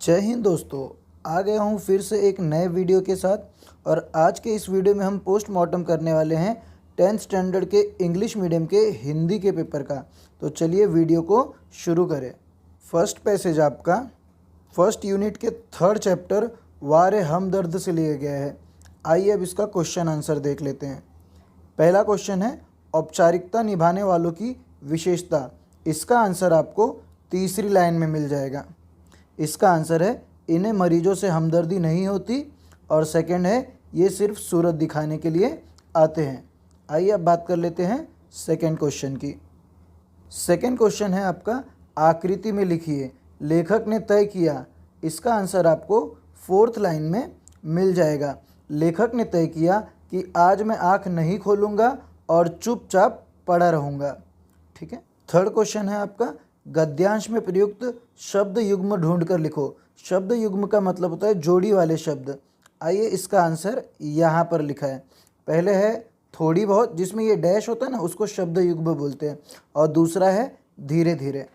जय हिंद दोस्तों। आ गया हूँ फिर से एक नए वीडियो के साथ। और आज के इस वीडियो में हम पोस्टमार्टम करने वाले हैं 10th स्टैंडर्ड के इंग्लिश मीडियम के हिंदी के पेपर का। तो चलिए वीडियो को शुरू करें। फर्स्ट पैसेज आपका फर्स्ट यूनिट के थर्ड चैप्टर वारे हमदर्द से लिया गया है। आइए अब इसका क्वेश्चन आंसर देख लेते हैं। पहला क्वेश्चन है औपचारिकता निभाने वालों की विशेषता। इसका आंसर आपको तीसरी लाइन में मिल जाएगा। इसका आंसर है इन्हें मरीजों से हमदर्दी नहीं होती। और सेकंड है ये सिर्फ सूरत दिखाने के लिए आते हैं। आइए अब बात कर लेते हैं सेकंड क्वेश्चन की। सेकंड क्वेश्चन है आपका आकृति में लिखिए, लेखक ने तय किया। इसका आंसर आपको फोर्थ लाइन में मिल जाएगा। लेखक ने तय किया कि आज मैं आँख नहीं खोलूँगा और चुपचाप पड़ा रहूँगा। ठीक है। थर्ड क्वेश्चन है आपका गद्यांश में प्रयुक्त शब्द युग्म ढूंढ कर लिखो। शब्द युग्म का मतलब होता है जोड़ी वाले शब्द। आइए इसका आंसर यहाँ पर लिखा है। पहले है थोड़ी बहुत, जिसमें ये डैश होता है ना, उसको शब्द युग्म बोलते हैं। और दूसरा है धीरे धीरे।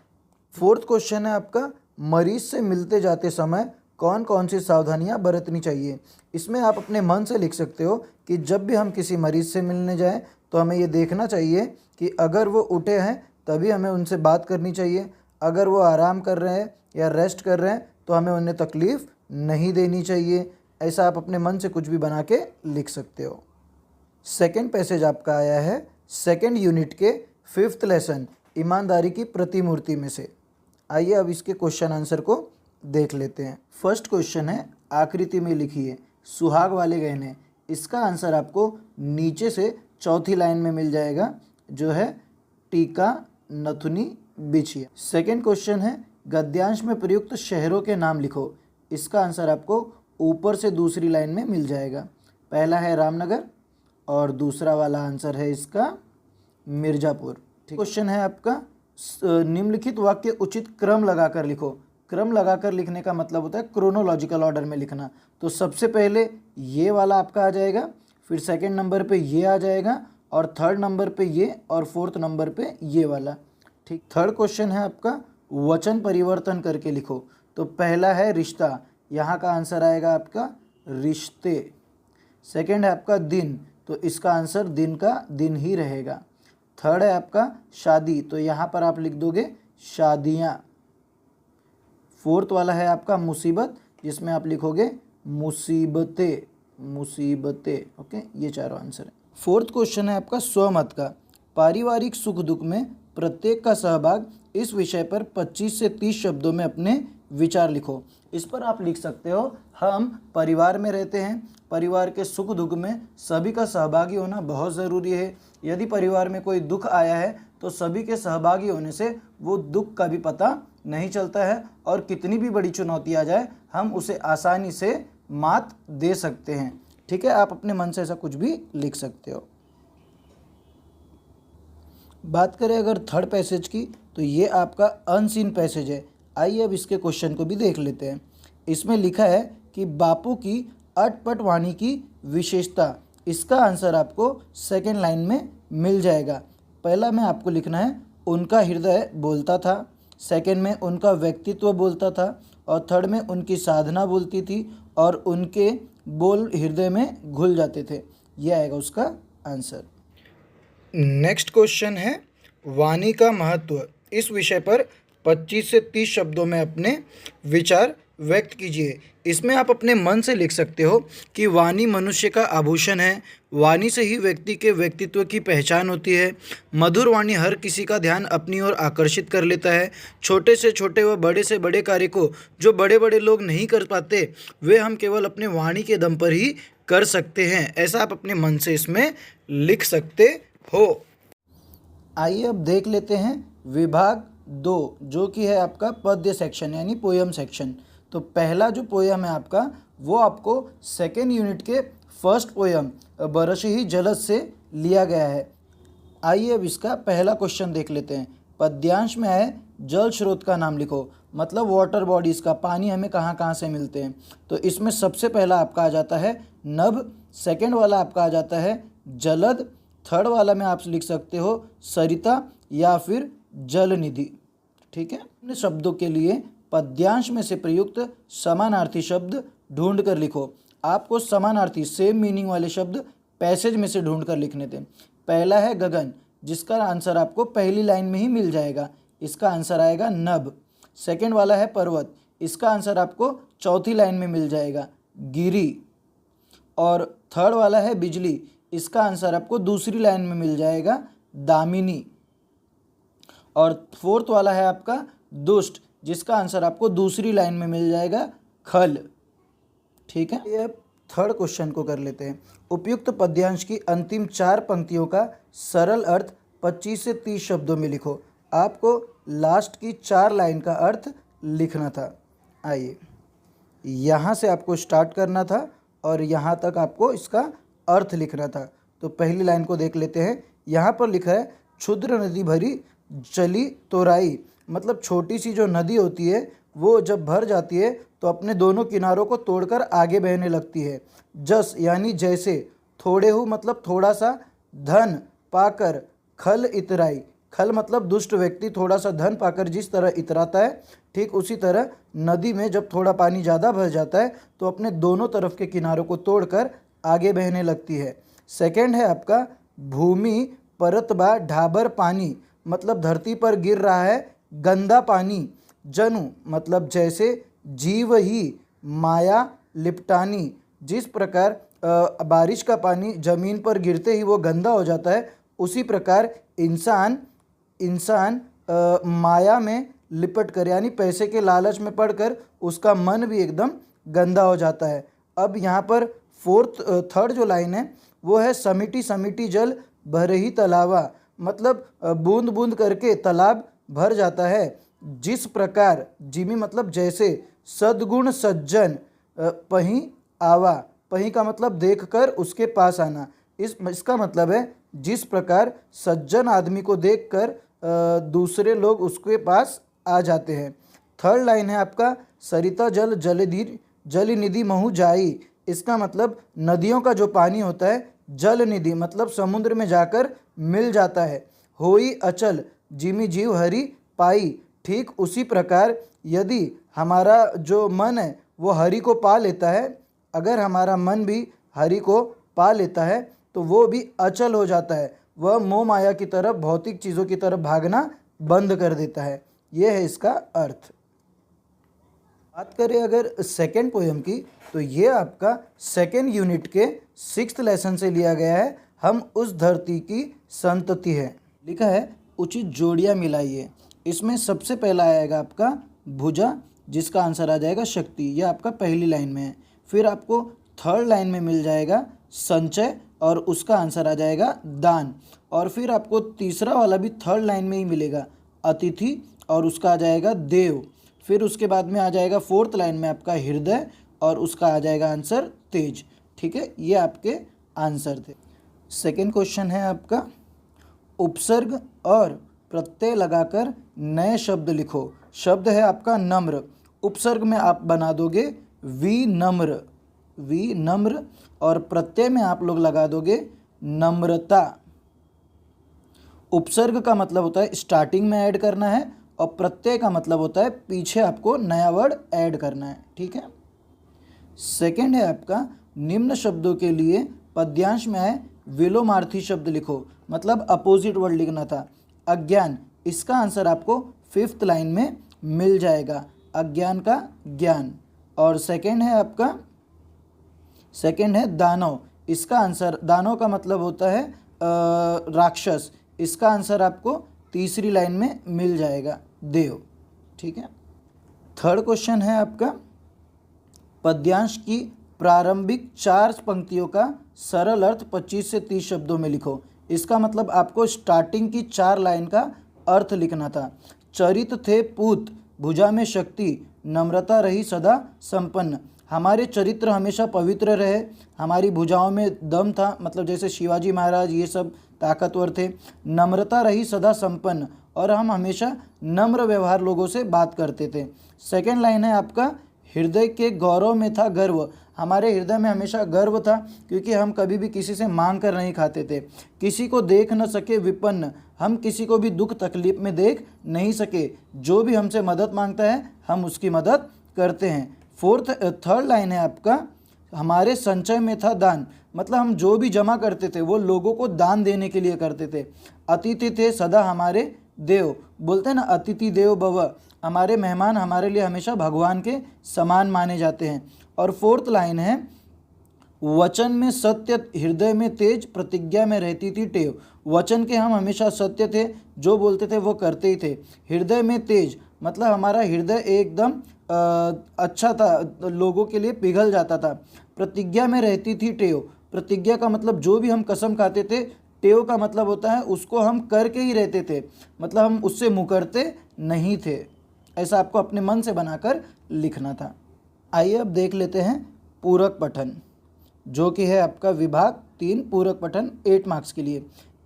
फोर्थ क्वेश्चन है आपका मरीज से मिलते जाते समय कौन कौन सी सावधानियां बरतनी चाहिए। इसमें आप अपने मन से लिख सकते हो कि जब भी हम किसी मरीज से मिलने जाएं तो हमें ये देखना चाहिए कि अगर वो उठे हैं तभी हमें उनसे बात करनी चाहिए। अगर वो आराम कर रहे हैं या रेस्ट कर रहे हैं तो हमें उन्हें तकलीफ़ नहीं देनी चाहिए। ऐसा आप अपने मन से कुछ भी बना के लिख सकते हो। सेकंड पैसेज आपका आया है सेकंड यूनिट के फिफ्थ लेसन ईमानदारी की प्रतिमूर्ति में से। आइए अब इसके क्वेश्चन आंसर को देख लेते हैं। फर्स्ट क्वेश्चन है आकृति में लिखिए सुहाग वाले गहने। इसका आंसर आपको नीचे से चौथी लाइन में मिल जाएगा, जो है टीका नथुनी बिछिया। सेकंड क्वेश्चन है गद्यांश में प्रयुक्त शहरों के नाम लिखो। इसका आंसर आपको ऊपर से दूसरी लाइन में मिल जाएगा। पहला है रामनगर और दूसरा वाला आंसर है इसका मिर्ज़ापुर। क्वेश्चन है आपका निम्नलिखित वाक्य उचित क्रम लगाकर लिखो। क्रम लगाकर लिखने का मतलब होता है क्रोनोलॉजिकल ऑर्डर में लिखना। तो सबसे पहले ये वाला आपका आ जाएगा, फिर सेकंड नंबर पे ये आ जाएगा, और थर्ड नंबर पे ये, और फोर्थ नंबर पे ये वाला। ठीक। थर्ड क्वेश्चन है आपका वचन परिवर्तन करके लिखो। तो पहला है रिश्ता, यहाँ का आंसर आएगा आपका रिश्ते। सेकंड है आपका दिन, तो इसका आंसर दिन का दिन ही रहेगा। थर्ड है आपका शादी, तो यहाँ पर आप लिख दोगे शादियाँ। फोर्थ वाला है आपका मुसीबत, जिसमें आप लिखोगे मुसीबतें मुसीबतें। ओके, ये चारों आंसर है। फोर्थ क्वेश्चन है आपका स्वमत का। पारिवारिक सुख दुख में प्रत्येक का सहभाग इस विषय पर 25 से 30 शब्दों में अपने विचार लिखो। इस पर आप लिख सकते हो हम परिवार में रहते हैं, परिवार के सुख दुख में सभी का सहभागी होना बहुत ज़रूरी है। यदि परिवार में कोई दुख आया है तो सभी के सहभागी होने से वो दुख का भी पता नहीं चलता है, और कितनी भी बड़ी चुनौती आ जाए हम उसे आसानी से मात दे सकते हैं। ठीक है, आप अपने मन से ऐसा कुछ भी लिख सकते हो। बात करें अगर थर्ड पैसेज की, तो ये आपका अनसीन पैसेज है। आइए अब इसके क्वेश्चन को भी देख लेते हैं। इसमें लिखा है कि बापू की अटपट वाणी की विशेषता। इसका आंसर आपको सेकंड लाइन में मिल जाएगा। पहला में आपको लिखना है उनका हृदय बोलता था, सेकंड में उनका व्यक्तित्व बोलता था, और थर्ड में उनकी साधना बोलती थी, और उनके बोल हृदय में घुल जाते थे। यह आएगा उसका आंसर। नेक्स्ट क्वेश्चन है वाणी का महत्व। इस विषय पर 25 से 30 शब्दों में अपने विचार व्यक्त कीजिए। इसमें आप अपने मन से लिख सकते हो कि वाणी मनुष्य का आभूषण है। वाणी से ही व्यक्ति के व्यक्तित्व की पहचान होती है। मधुर वाणी हर किसी का ध्यान अपनी ओर आकर्षित कर लेता है। छोटे से छोटे व बड़े से बड़े कार्य को जो बड़े बड़े लोग नहीं कर पाते, वे हम केवल अपने वाणी के दम पर ही कर सकते हैं। ऐसा आप अपने मन से इसमें लिख सकते हो। आइए अब देख लेते हैं विभाग 2, जो कि है आपका पद्य सेक्शन यानी पोयम सेक्शन। तो पहला जो पोयम है आपका वो आपको सेकेंड यूनिट के फर्स्ट पोयम बरस ही जलद से लिया गया है। आइए अब इसका पहला क्वेश्चन देख लेते हैं। पद्यांश में है जल स्रोत का नाम लिखो। मतलब वाटर बॉडीज़ का, पानी हमें कहाँ कहाँ से मिलते हैं। तो इसमें सबसे पहला आपका आ जाता है नभ, सेकंड वाला आपका आ जाता है जलद, थर्ड वाला में आप लिख सकते हो सरिता या फिर जल निधि। ठीक है, अपने शब्दों के लिए पद्यांश में से प्रयुक्त समानार्थी शब्द ढूंढ कर लिखो। आपको समानार्थी सेम मीनिंग वाले शब्द पैसेज में से ढूंढ कर लिखने थे। पहला है गगन, जिसका आंसर आपको पहली लाइन में ही मिल जाएगा, इसका आंसर आएगा नभ। सेकंड वाला है पर्वत, इसका आंसर आपको चौथी लाइन में मिल जाएगा, गिरी। और थर्ड वाला है बिजली, इसका आंसर आपको दूसरी लाइन में मिल जाएगा, दामिनी। और फोर्थ वाला है आपका दुष्ट, जिसका आंसर आपको दूसरी लाइन में मिल जाएगा, खल। ठीक है, ये थर्ड क्वेश्चन को कर लेते हैं। उपयुक्त पद्यांश की अंतिम 4 पंक्तियों का सरल अर्थ 25 से 30 शब्दों में लिखो। आपको लास्ट की 4 लाइन का अर्थ लिखना था। आइए, यहाँ से आपको स्टार्ट करना था और यहाँ तक आपको इसका अर्थ लिखना था। तो पहली लाइन को देख लेते हैं। यहाँ पर लिखा है क्षुद्र नदी भरी चली तोराई, मतलब छोटी सी जो नदी होती है वो जब भर जाती है तो अपने दोनों किनारों को तोड़कर आगे बहने लगती है। जस यानी जैसे, थोड़े हु मतलब थोड़ा सा, धन पाकर खल इतराई, खल मतलब दुष्ट व्यक्ति थोड़ा सा धन पाकर जिस तरह इतराता है, ठीक उसी तरह नदी में जब थोड़ा पानी ज़्यादा भर जाता है तो अपने दोनों तरफ के किनारों को तोड़कर आगे बहने लगती है। सेकंड है आपका भूमि परतबा ढाबर पानी, मतलब धरती पर गिर रहा है गंदा पानी। जनु मतलब जैसे, जीव ही माया लिपटानी, जिस प्रकार बारिश का पानी ज़मीन पर गिरते ही वो गंदा हो जाता है, उसी प्रकार इंसान माया में लिपट कर यानी पैसे के लालच में पड़कर उसका मन भी एकदम गंदा हो जाता है। अब यहाँ पर थर्ड जो लाइन है वो है समिटी समिटी जल भरही तलावा, मतलब बूंद बूंद करके तालाब भर जाता है। जिस प्रकार, जिमी मतलब जैसे, सद्गुण सज्जन पहीं आवा, पहीं का मतलब देखकर उसके पास आना, इसका मतलब है जिस प्रकार सज्जन आदमी को देखकर दूसरे लोग उसके पास आ जाते हैं। थर्ड लाइन है आपका सरिता जल जलधीर जलनिधि महु जाई, इसका मतलब नदियों का जो पानी होता है जल निधि मतलब समुद्र में जाकर मिल जाता है। होई अचल जिमी जीव हरि पाई, ठीक उसी प्रकार यदि हमारा जो मन है वो हरि को पा लेता है, अगर हमारा मन भी हरि को पा लेता है तो वो भी अचल हो जाता है, वह मोह माया की तरफ, भौतिक चीज़ों की तरफ भागना बंद कर देता है। यह है इसका अर्थ। बात करें अगर सेकेंड पोएम की, तो ये आपका सेकेंड यूनिट के 6th लेसन से लिया गया है। हम उस धरती की संतति है। लिखा है उचित जोड़ियाँ मिलाइए। इसमें सबसे पहला आएगा आपका भुजा, जिसका आंसर आ जाएगा शक्ति, यह आपका पहली लाइन में है। फिर आपको थर्ड लाइन में मिल जाएगा संचय और उसका आंसर आ जाएगा दान। और फिर आपको तीसरा वाला भी थर्ड लाइन में ही मिलेगा, अतिथि, और उसका आ जाएगा देव। फिर उसके बाद में आ जाएगा फोर्थ लाइन में आपका हृदय और उसका आ जाएगा आंसर तेज। ठीक है, ये आपके आंसर थे। सेकेंड क्वेश्चन है आपका उपसर्ग और प्रत्यय लगाकर नए शब्द लिखो। शब्द है आपका नम्र, उपसर्ग में आप बना दोगे विनम्र, विनम्र, और प्रत्यय में आप लोग लगा दोगे नम्रता। उपसर्ग का मतलब होता है स्टार्टिंग में ऐड करना है और प्रत्यय का मतलब होता है पीछे आपको नया वर्ड ऐड करना है। ठीक है। सेकंड है आपका निम्न शब्दों के लिए पद्यांश में है विलोमार्थी शब्द लिखो, मतलब अपोजिट वर्ड लिखना था। अज्ञान, इसका आंसर आपको 5th लाइन में मिल जाएगा, अज्ञान का ज्ञान। और सेकंड है आपका, सेकंड है दानव, इसका आंसर, दानव का मतलब होता है राक्षस, इसका आंसर आपको तीसरी लाइन में मिल जाएगा देव। ठीक है। थर्ड क्वेश्चन है आपका पद्यांश की प्रारंभिक 4 पंक्तियों का सरल अर्थ 25 से 30 शब्दों में लिखो। इसका मतलब आपको स्टार्टिंग की 4 लाइन का अर्थ लिखना था। चरित थे पूत, भुजा में शक्ति, नम्रता रही सदा संपन्न। हमारे चरित्र हमेशा पवित्र रहे, हमारी भुजाओं में दम था, मतलब जैसे शिवाजी महाराज ये सब ताकतवर थे। नम्रता रही सदा संपन्न, और हम हमेशा नम्र व्यवहार लोगों से बात करते थे। सेकंड लाइन है आपका हृदय के गौरव में था गर्व। हमारे हृदय में हमेशा गर्व था, क्योंकि हम कभी भी किसी से मांग कर नहीं खाते थे। किसी को देख न सके विपन्न, हम किसी को भी दुख तकलीफ में देख नहीं सके। जो भी हमसे मदद मांगता है हम उसकी मदद करते हैं। थर्ड लाइन है आपका, हमारे संचय में था दान। मतलब हम जो भी जमा करते थे वो लोगों को दान देने के लिए करते थे। अतिथि थे सदा हमारे देव, बोलते हैं ना अतिथि देव भव, हमारे मेहमान हमारे लिए हमेशा भगवान के समान माने जाते हैं। और फोर्थ लाइन है, वचन में सत्य हृदय में तेज, प्रतिज्ञा में रहती थी टेव। वचन के हम हमेशा सत्य थे, जो बोलते थे वो करते ही थे। हृदय में तेज मतलब हमारा हृदय एकदम अच्छा था, लोगों के लिए पिघल जाता था। प्रतिज्ञा में रहती थी टेव, प्रतिज्ञा का मतलब जो भी हम कसम खाते थे, टेव का मतलब होता है उसको हम करके ही रहते थे, मतलब हम उससे मुकरते नहीं थे। ऐसा आपको अपने मन से बनाकर लिखना था। आइए अब देख लेते हैं पूरक पठन, जो कि है आपका विभाग 3 पूरक पठन 8 मार्क्स के लिए।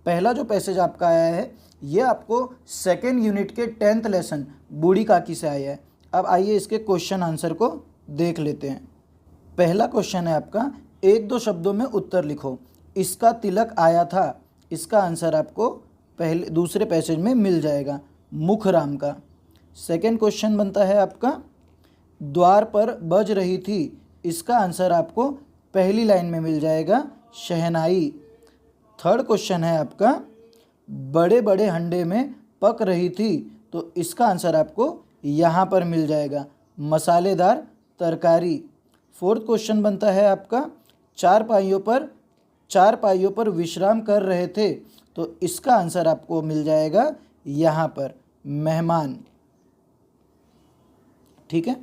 पहला जो पैसेज आपका आया है ये आपको सेकेंड यूनिट के 10th लेसन बूढ़ी काकी से आया है। अब आइए इसके क्वेश्चन आंसर को देख लेते हैं। पहला क्वेश्चन है आपका, 1-2 शब्दों में उत्तर लिखो। इसका तिलक आया था, इसका आंसर आपको दूसरे पैसेज में मिल जाएगा, मुखराम का। सेकेंड क्वेश्चन बनता है आपका, द्वार पर बज रही थी, इसका आंसर आपको पहली लाइन में मिल जाएगा, शहनाई। थर्ड क्वेश्चन है आपका, बड़े बड़े हंडे में पक रही थी, तो इसका आंसर आपको यहाँ पर मिल जाएगा, मसालेदार तरकारी। फोर्थ क्वेश्चन बनता है आपका, चार पाइयों पर विश्राम कर रहे थे, तो इसका आंसर आपको मिल जाएगा यहाँ पर, मेहमान। ठीक है।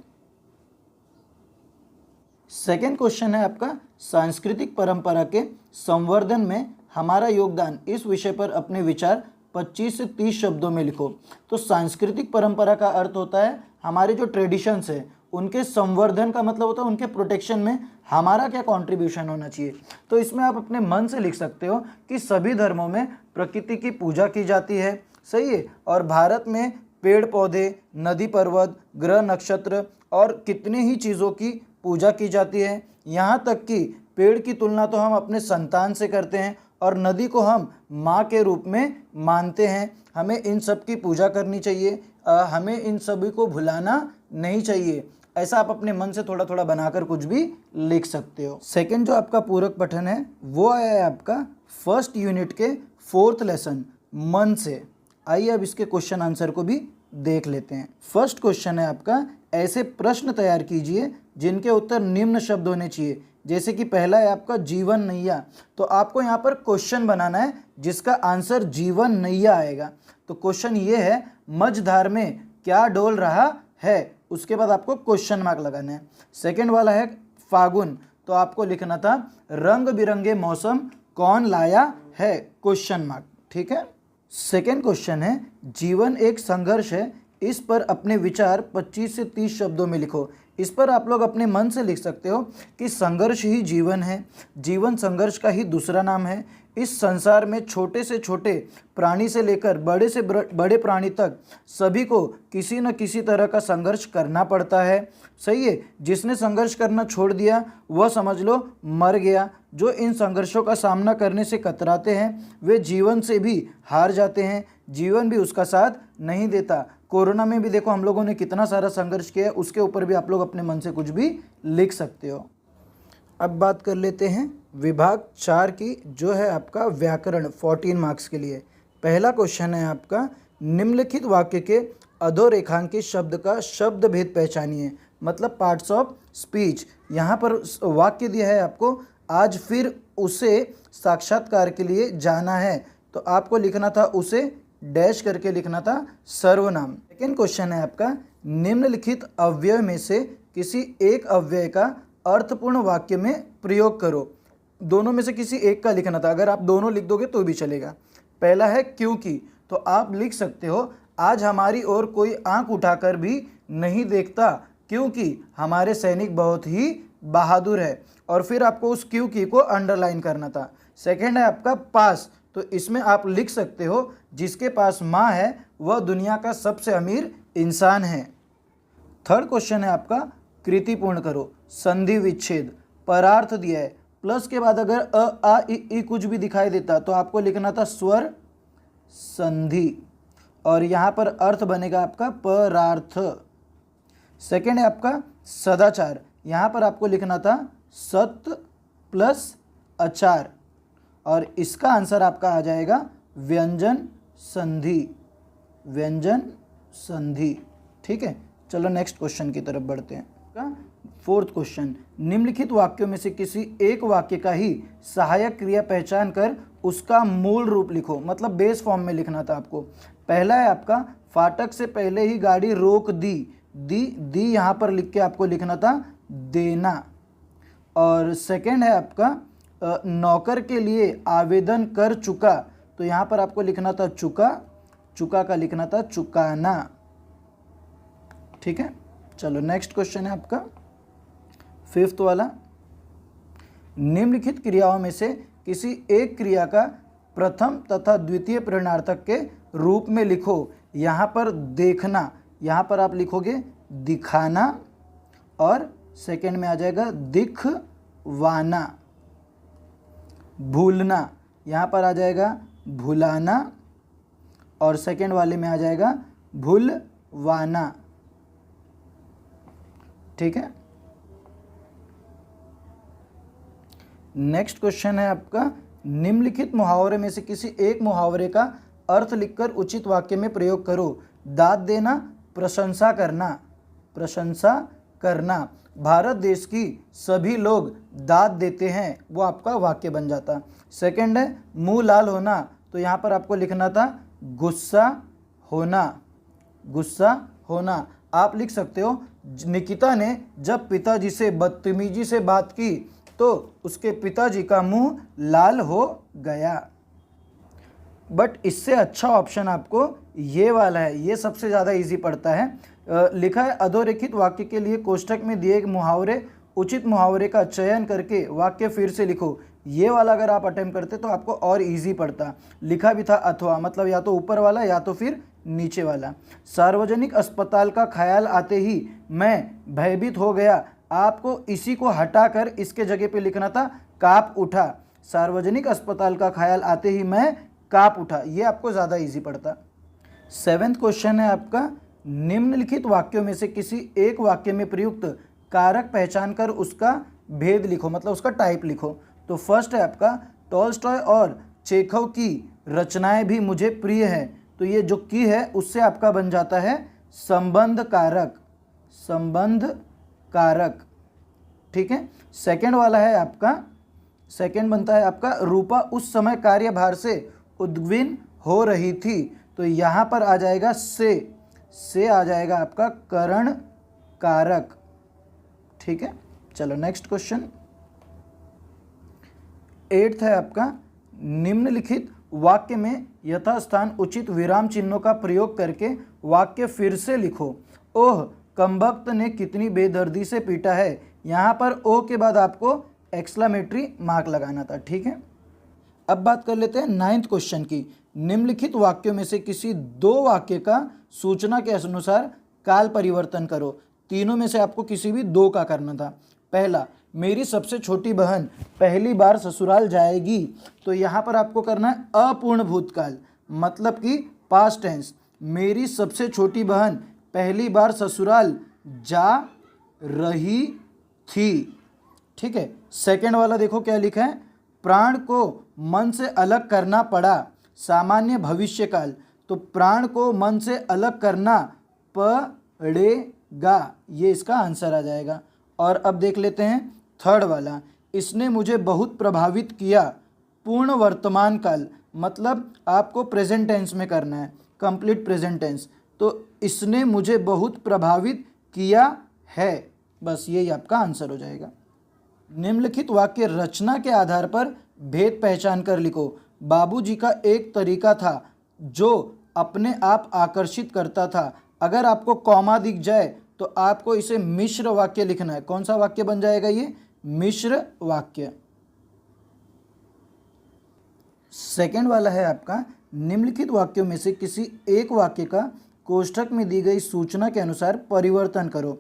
सेकेंड क्वेश्चन है आपका, सांस्कृतिक परंपरा के संवर्धन में हमारा योगदान, इस विषय पर अपने विचार 25 से 30 शब्दों में लिखो। तो सांस्कृतिक परंपरा का अर्थ होता है हमारे जो ट्रेडिशंस है उनके संवर्धन का मतलब होता है उनके प्रोटेक्शन में हमारा क्या कंट्रीब्यूशन होना चाहिए। तो इसमें आप अपने मन से लिख सकते हो कि सभी धर्मों में प्रकृति की पूजा की जाती है, सही है, और भारत में पेड़ पौधे, नदी पर्वत, ग्रह नक्षत्र और कितने ही चीज़ों की पूजा की जाती है। यहाँ तक कि पेड़ की तुलना तो हम अपने संतान से करते हैं और नदी को हम माँ के रूप में मानते हैं। हमें इन सब की पूजा करनी चाहिए, हमें इन सभी को भुलाना नहीं चाहिए। ऐसा आप अपने मन से थोड़ा थोड़ा बनाकर कुछ भी लिख सकते हो। सेकंड जो आपका पूरक पठन है वो आया है आपका फर्स्ट यूनिट के 4th लेसन, मन से। आइए अब इसके क्वेश्चन आंसर को भी देख लेते हैं। फर्स्ट क्वेश्चन है आपका, ऐसे प्रश्न तैयार कीजिए जिनके उत्तर निम्न शब्द होने चाहिए। जैसे कि पहला है आपका जीवन नैया, तो आपको यहाँ पर क्वेश्चन बनाना है जिसका आंसर जीवन नैया आएगा। तो क्वेश्चन ये है, मझधार में क्या डोल रहा है, उसके बाद आपको क्वेश्चन मार्क लगाना है। सेकंड वाला है फागुन, तो आपको लिखना था रंग बिरंगे मौसम कौन लाया है, क्वेश्चन मार्क। ठीक है। सेकंड क्वेश्चन है, जीवन एक संघर्ष है, इस पर अपने विचार 25 से 30 शब्दों में लिखो। इस पर आप लोग अपने मन से लिख सकते हो कि संघर्ष ही जीवन है, जीवन संघर्ष का ही दूसरा नाम है। इस संसार में छोटे से छोटे प्राणी से लेकर बड़े से बड़े प्राणी तक सभी को किसी न किसी तरह का संघर्ष करना पड़ता है, सही है। जिसने संघर्ष करना छोड़ दिया वह समझ लो मर गया। जो इन संघर्षों का सामना करने से कतराते हैं वे जीवन से भी हार जाते हैं, जीवन भी उसका साथ नहीं देता। कोरोना में भी देखो हम लोगों ने कितना सारा संघर्ष किया है, उसके ऊपर भी आप लोग अपने मन से कुछ भी लिख सकते हो। अब बात कर लेते हैं विभाग 4 की, जो है आपका व्याकरण 14 मार्क्स के लिए। पहला क्वेश्चन है आपका, निम्नलिखित वाक्य के अधोरेखांकित शब्द का शब्द भेद पहचानिए, मतलब पार्ट्स ऑफ स्पीच। यहाँ पर वाक्य दिया है आपको, आज फिर उसे साक्षात्कार के लिए जाना है, तो आपको लिखना था उसे डैश करके लिखना था सर्वनाम। सेकेंड क्वेश्चन है आपका, निम्नलिखित अव्यय में से किसी एक अव्यय का अर्थपूर्ण वाक्य में प्रयोग करो। दोनों में से किसी एक का लिखना था, अगर आप दोनों लिख दोगे तो भी चलेगा। पहला है क्योंकि, तो आप लिख सकते हो आज हमारी ओर कोई आंख उठाकर भी नहीं देखता क्योंकि हमारे सैनिक बहुत ही बहादुर है, और फिर आपको उस क्योंकि को अंडरलाइन करना था। सेकेंड है आपका पास, तो इसमें आप लिख सकते हो जिसके पास माँ है वह दुनिया का सबसे अमीर इंसान है। थर्ड क्वेश्चन है आपका, कृति पूर्ण करो, संधि विच्छेद, परार्थ दिया है, प्लस के बाद अगर अ आ इ कुछ भी दिखाई देता तो आपको लिखना था स्वर संधि, और यहाँ पर अर्थ बनेगा आपका परार्थ। सेकेंड है आपका सदाचार, यहाँ पर आपको लिखना था सत प्लस अचार, और इसका आंसर आपका आ जाएगा व्यंजन संधि, व्यंजन संधि। ठीक है, चलो नेक्स्ट क्वेश्चन की तरफ बढ़ते हैं। फोर्थ क्वेश्चन, निम्नलिखित वाक्यों में से किसी एक वाक्य का ही सहायक क्रिया पहचान कर उसका मूल रूप लिखो, मतलब बेस फॉर्म में लिखना था आपको। पहला है आपका फाटक से पहले ही गाड़ी रोक दी, दी यहाँ पर लिख के आपको लिखना था देना। और सेकंड है आपका नौकर के लिए आवेदन कर चुका, तो यहाँ पर आपको लिखना था चुका, चुका का लिखना था चुकाना। ठीक है, चलो नेक्स्ट क्वेश्चन है आपका फिफ्थ वाला, निम्नलिखित क्रियाओं में से किसी एक क्रिया का प्रथम तथा द्वितीय प्रेरणार्थक के रूप में लिखो। यहाँ पर देखना, यहाँ पर आप लिखोगे दिखाना, और सेकंड में आ जाएगा दिखवाना। भूलना, यहाँ पर आ जाएगा भुलाना, और सेकंड वाले में आ जाएगा भूलवाना। ठीक है, नेक्स्ट क्वेश्चन है आपका, निम्नलिखित मुहावरे में से किसी एक मुहावरे का अर्थ लिखकर उचित वाक्य में प्रयोग करो। दाद देना, प्रशंसा करना, प्रशंसा करना। भारत देश की सभी लोग दाद देते हैं, वो आपका वाक्य बन जाता। सेकंड है मुंह लाल होना, तो यहाँ पर आपको लिखना था गुस्सा होना, गुस्सा होना। आप लिख सकते हो निकिता ने जब पिताजी से बदतमीजी से बात की तो उसके पिताजी का मुंह लाल हो गया। बट इससे अच्छा ऑप्शन आपको ये वाला है, ये सबसे ज़्यादा इजी पड़ता है। लिखा है अधोरेखित वाक्य के लिए कोष्ठक में दिए मुहावरे, उचित मुहावरे का चयन करके वाक्य फिर से लिखो। ये वाला अगर आप अटेम्प्ट करते तो आपको और इजी पड़ता। लिखा भी था अथवा, मतलब या तो ऊपर वाला या तो फिर नीचे वाला। सार्वजनिक अस्पताल का ख्याल आते ही मैं भयभीत हो गया, आपको इसी को हटाकर इसके जगह पे लिखना था काँप उठा। सार्वजनिक अस्पताल का ख्याल आते ही मैं काँप उठा, ये आपको ज़्यादा इजी पड़ता। सेवेंथ क्वेश्चन है आपका, निम्नलिखित वाक्यों में से किसी एक वाक्य में प्रयुक्त कारक पहचान कर उसका भेद लिखो, मतलब उसका टाइप लिखो। तो फर्स्ट है आपका टॉल्स्टॉय और चेखव की रचनाएं भी मुझे प्रिय है, तो ये जो की है उससे आपका बन जाता है संबंध कारक, संबंध कारक। ठीक है, सेकंड वाला है आपका, सेकंड बनता है आपका रूपा उस समय कार्यभार से उद्विग्न हो रही थी, तो यहाँ पर आ जाएगा से आ जाएगा आपका करण कारक। ठीक है, चलो नेक्स्ट क्वेश्चन एट्थ है आपका, निम्नलिखित वाक्य में यथास्थान उचित विराम चिन्हों का प्रयोग करके वाक्य फिर से लिखो। ओह कमबख्त ने कितनी बेदर्दी से पीटा है, यहाँ पर ओ के बाद आपको एक्सक्लेमेटरी मार्क लगाना था। ठीक है, अब बात कर लेते हैं नाइन्थ क्वेश्चन की। निम्नलिखित वाक्यों में से किसी दो वाक्य का सूचना के अनुसार काल परिवर्तन करो। तीनों में से आपको किसी भी दो का करना था। पहला, मेरी सबसे छोटी बहन पहली बार ससुराल जाएगी, तो यहाँ पर आपको करना है अपूर्ण भूतकाल, मतलब कि पास्ट टेंस। मेरी सबसे छोटी बहन पहली बार ससुराल जा रही थी। ठीक है, सेकंड वाला देखो क्या लिखा है, प्राण को मन से अलग करना पड़ा, सामान्य भविष्यकाल, तो प्राण को मन से अलग करना पड़ेगा, ये इसका आंसर आ जाएगा। और अब देख लेते हैं थर्ड वाला, इसने मुझे बहुत प्रभावित किया, पूर्ण वर्तमान काल, मतलब आपको प्रेजेंट टेंस में करना है, कंप्लीट प्रेजेंट टेंस, तो इसने मुझे बहुत प्रभावित किया है, बस यही आपका आंसर हो जाएगा। निम्नलिखित वाक्य रचना के आधार पर भेद पहचान कर लिखो। बाबूजी का एक तरीका था जो अपने आप आकर्षित करता था। अगर आपको कॉमा दिख जाए तो आपको इसे मिश्र वाक्य लिखना है। कौन सा वाक्य बन जाएगा ये? मिश्र वाक्य। सेकंड वाला है आपका, निम्नलिखित वाक्यों में से किसी एक वाक्य का कोष्ठक में दी गई सूचना के अनुसार परिवर्तन करो।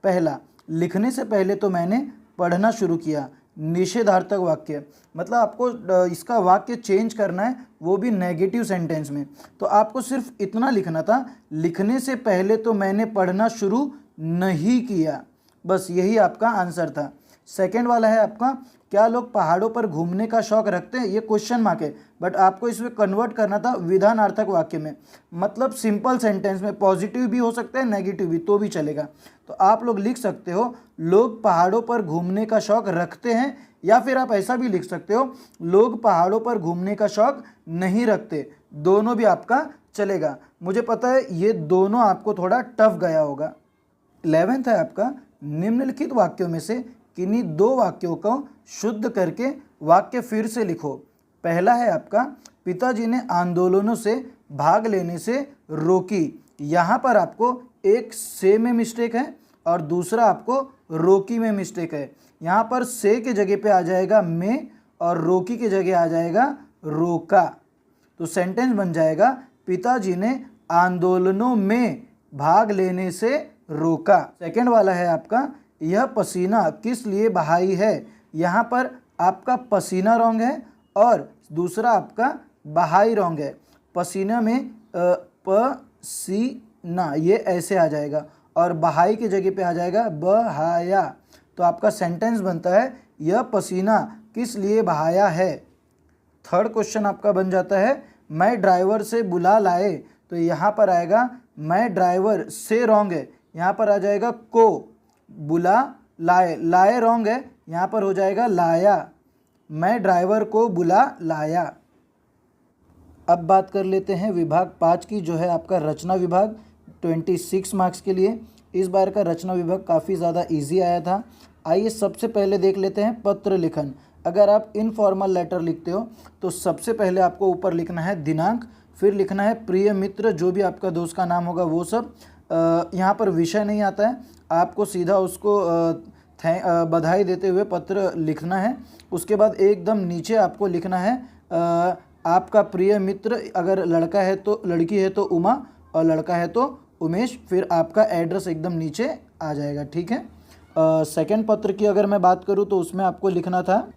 पहला, लिखने से पहले तो मैंने पढ़ना शुरू किया। निषेधार्थक वाक्य मतलब आपको इसका वाक्य चेंज करना है, वो भी नेगेटिव सेंटेंस में। तो आपको सिर्फ इतना लिखना था, लिखने से पहले तो मैंने पढ़ना शुरू नहीं किया। बस यही आपका आंसर था। सेकंड वाला है आपका, क्या लोग पहाड़ों पर घूमने का शौक रखते हैं? ये क्वेश्चन मार्क है, बट आपको इसमें कन्वर्ट करना था विधानार्थक वाक्य में, मतलब सिंपल सेंटेंस में। पॉजिटिव भी हो सकता है, नेगेटिव भी, तो भी चलेगा। तो आप लोग लिख सकते हो लोग पहाड़ों पर घूमने का शौक रखते हैं, या फिर आप ऐसा भी लिख सकते हो लोग पहाड़ों पर घूमने का शौक नहीं रखते। दोनों भी आपका चलेगा। मुझे पता है ये दोनों आपको थोड़ा टफ गया होगा। 11th है आपका, निम्नलिखित वाक्यों में से किन्हीं दो वाक्यों को शुद्ध करके वाक्य फिर से लिखो। पहला है आपका, पिताजी ने आंदोलनों से भाग लेने से रोकी। यहाँ पर आपको एक से में मिस्टेक है और दूसरा आपको रोकी में मिस्टेक है। यहाँ पर से के जगह पे आ जाएगा में और रोकी के जगह आ जाएगा रोका। तो सेंटेंस बन जाएगा, पिताजी ने आंदोलनों में भाग लेने से रोका। सेकंड वाला है आपका, यह पसीना किस लिए बहाई है? यहाँ पर आपका पसीना रॉन्ग है और दूसरा आपका बहाई रॉन्ग है। पसीना में पसीना ये ऐसे आ जाएगा और बहाई की जगह पे आ जाएगा बहाया। तो आपका सेंटेंस बनता है, यह पसीना किस लिए बहाया है। थर्ड क्वेश्चन आपका बन जाता है, मैं ड्राइवर से बुला लाए। तो यहाँ पर आएगा मैं ड्राइवर से रॉन्ग है, यहाँ पर आ जाएगा को। बुला लाए, लाए रॉन्ग है, यहाँ पर हो जाएगा लाया। मैं ड्राइवर को बुला लाया। अब बात कर लेते हैं विभाग 5 की, जो है आपका रचना विभाग 26 मार्क्स के लिए। इस बार का रचना विभाग काफ़ी ज़्यादा इजी आया था। आइए सबसे पहले देख लेते हैं पत्र लिखन। अगर आप इनफॉर्मल लेटर लिखते हो तो सबसे पहले आपको ऊपर लिखना है दिनांक, फिर लिखना है प्रिय मित्र, जो भी आपका दोस्त का नाम होगा वो सब। यहाँ पर विषय नहीं आता है, आपको सीधा उसको बधाई देते हुए पत्र लिखना है। उसके बाद एकदम नीचे आपको लिखना है आपका प्रिय मित्र, अगर लड़का है तो, लड़की है तो उमा, और लड़का है तो उमेश। फिर आपका एड्रेस एकदम नीचे आ जाएगा, ठीक है। सेकंड पत्र की अगर मैं बात करूँ तो उसमें आपको लिखना था,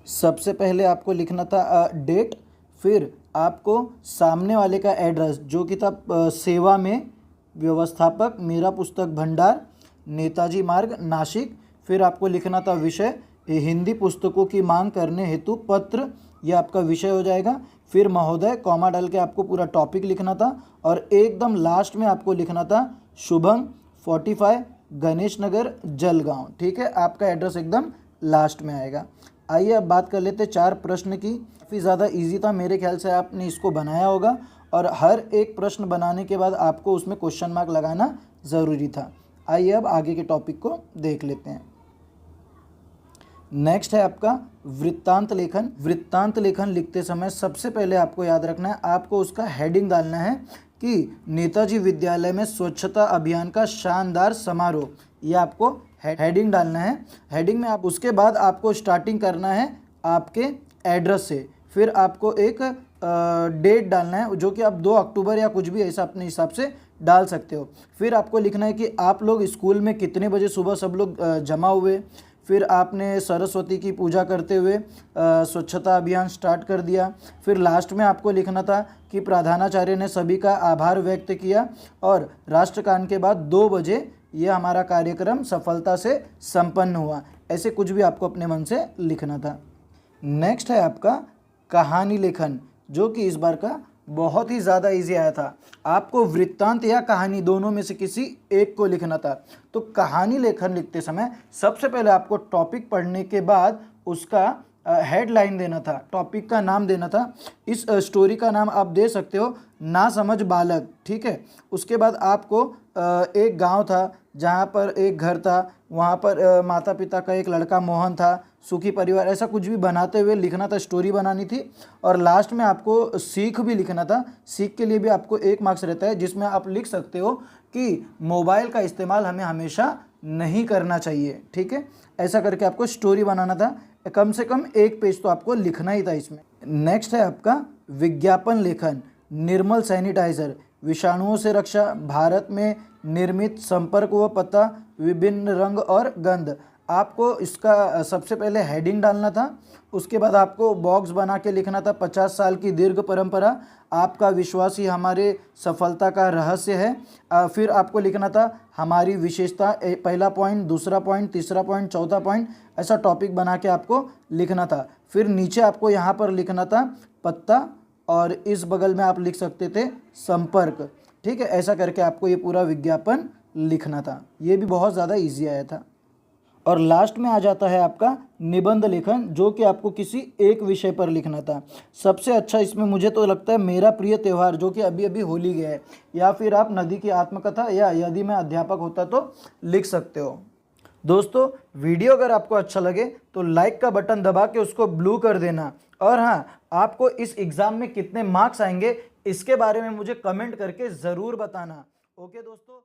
सबसे पहले आपको लिखना था डेट, फिर आपको सामने वाले का एड्रेस जो कि था सेवा में व्यवस्थापक, मेरा पुस्तक भंडार, नेताजी मार्ग, नासिक। फिर आपको लिखना था विषय, हिंदी पुस्तकों की मांग करने हेतु पत्र, यह आपका विषय हो जाएगा। फिर महोदय, कॉमा डाल के आपको पूरा टॉपिक लिखना था, और एकदम लास्ट में आपको लिखना था शुभम 45 गणेश नगर जलगांव, ठीक है। आपका एड्रेस एकदम लास्ट में आएगा। आइए अब बात कर लेते 4 प्रश्न की। काफ़ी ज़्यादा इजी था, मेरे ख्याल से आपने इसको बनाया होगा, और हर एक प्रश्न बनाने के बाद आपको उसमें क्वेश्चन मार्क लगाना ज़रूरी था। आइए अब आगे के टॉपिक को देख लेते हैं। नेक्स्ट है आपका वृत्तांत लेखन। वृत्तांत लेखन लिखते समय सबसे पहले आपको याद रखना है, आपको उसका हेडिंग डालना है कि नेताजी विद्यालय में स्वच्छता अभियान का शानदार समारोह, ये आपको हेडिंग डालना है। हेडिंग में आप, उसके बाद आपको स्टार्टिंग करना है आपके एड्रेस से, फिर आपको एक डेट डालना है जो कि आप 2 अक्टूबर या कुछ भी ऐसा अपने हिसाब से डाल सकते हो। फिर आपको लिखना है कि आप लोग स्कूल में कितने बजे सुबह सब लोग जमा हुए, फिर आपने सरस्वती की पूजा करते हुए स्वच्छता अभियान स्टार्ट कर दिया। फिर लास्ट में आपको लिखना था कि प्रधानाचार्य ने सभी का आभार व्यक्त किया, और राष्ट्रगान के बाद 2 बजे ये हमारा कार्यक्रम सफलता से संपन्न हुआ। ऐसे कुछ भी आपको अपने मन से लिखना था। नेक्स्ट है आपका कहानी लेखन, जो कि इस बार का बहुत ही ज़्यादा इजी आया था। आपको वृत्तांत या कहानी दोनों में से किसी एक को लिखना था। तो कहानी लेखन लिखते समय सबसे पहले आपको टॉपिक पढ़ने के बाद उसका हेडलाइन देना था, टॉपिक का नाम देना था। इस स्टोरी का नाम आप दे सकते हो ना समझ बालक, ठीक है। उसके बाद आपको एक गांव था जहां पर एक घर था, वहां पर माता पिता का एक लड़का मोहन था, सुखी परिवार, ऐसा कुछ भी बनाते हुए लिखना था, स्टोरी बनानी थी। और लास्ट में आपको सीख भी लिखना था। सीख के लिए भी आपको 1 मार्क्स रहता है, जिसमें आप लिख सकते हो कि मोबाइल का इस्तेमाल हमें हमेशा नहीं करना चाहिए, ठीक है। ऐसा करके आपको स्टोरी बनाना था। कम से कम 1 पेज तो आपको लिखना ही था इसमें। नेक्स्ट है आपका विज्ञापन लेखन। निर्मल सैनिटाइजर, विषाणुओं से रक्षा, भारत में निर्मित, संपर्क व पता, विभिन्न रंग और गंध। आपको इसका सबसे पहले हेडिंग डालना था, उसके बाद आपको बॉक्स बना के लिखना था 50 साल की दीर्घ परंपरा, आपका विश्वास ही हमारे सफलता का रहस्य है। फिर आपको लिखना था हमारी विशेषता, पहला पॉइंट, दूसरा पॉइंट, तीसरा पॉइंट, चौथा पॉइंट, ऐसा टॉपिक बना के आपको लिखना था। फिर नीचे आपको यहाँ पर लिखना था पत्ता और इस बगल में आप लिख सकते थे संपर्क। ठीक है, ऐसा करके आपको ये पूरा विज्ञापन लिखना था। ये भी बहुत ज़्यादा ईजी आया था। और लास्ट में आ जाता है आपका निबंध लेखन, जो कि आपको किसी एक विषय पर लिखना था। सबसे अच्छा इसमें मुझे तो लगता है मेरा प्रिय त्यौहार, जो कि अभी अभी होली गया है, या फिर आप नदी की आत्मकथा, या यदि मैं अध्यापक होता तो लिख सकते हो। दोस्तों, वीडियो अगर आपको अच्छा लगे तो लाइक का बटन दबा के उसको ब्लू कर देना। और हाँ, आपको इस एग्ज़ाम में कितने मार्क्स आएंगे इसके बारे में मुझे कमेंट करके ज़रूर बताना। ओके दोस्तों।